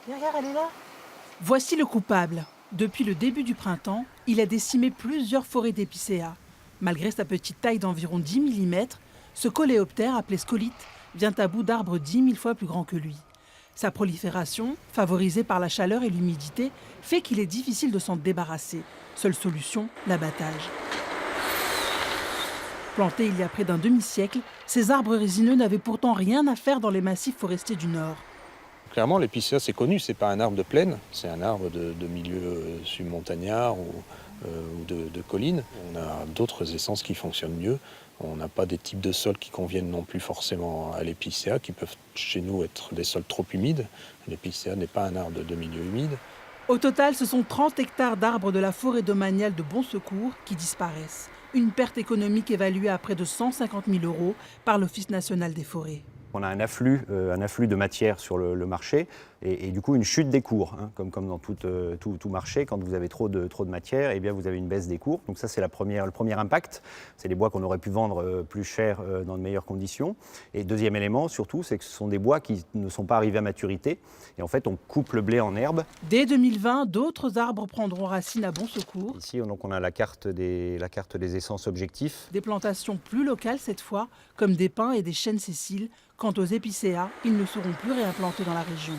Regarde, elle est là. Voici le coupable. Depuis le début du printemps, il a décimé plusieurs forêts d'épicéas. Malgré sa petite taille d'environ 10 mm, ce coléoptère, appelé scolite, vient à bout d'arbres 10 000 fois plus grands que lui. Sa prolifération, favorisée par la chaleur et l'humidité, fait qu'il est difficile de s'en débarrasser. Seule solution, l'abattage. Plantés il y a près d'un demi-siècle, ces arbres résineux n'avaient pourtant rien à faire dans les massifs forestiers du Nord. Clairement, l'épicéa, c'est connu, c'est pas un arbre de plaine, c'est un arbre de milieu submontagnard ou de collines. On a d'autres essences qui fonctionnent mieux. On n'a pas des types de sols qui conviennent non plus forcément à l'épicéa, qui peuvent chez nous être des sols trop humides. L'épicéa n'est pas un arbre de milieu humide. Au total, ce sont 30 hectares d'arbres de la forêt domaniale de Bon Secours qui disparaissent. Une perte économique évaluée à près de 150 000 € par l'Office national des forêts. On a un afflux de matière sur le marché et du coup une chute des cours. Comme dans tout marché, quand vous avez trop de matière, eh bien vous avez une baisse des cours. Donc ça c'est le premier impact. C'est des bois qu'on aurait pu vendre plus cher dans de meilleures conditions. Et deuxième élément surtout, c'est que ce sont des bois qui ne sont pas arrivés à maturité. Et en fait on coupe le blé en herbe. Dès 2020, d'autres arbres prendront racine à Bon Secours. Ici donc on a la carte des essences objectifs. Des plantations plus locales cette fois, comme des pins et des chênes sessiles. Quant aux épicéas, ils ne seront plus réimplantés dans la région.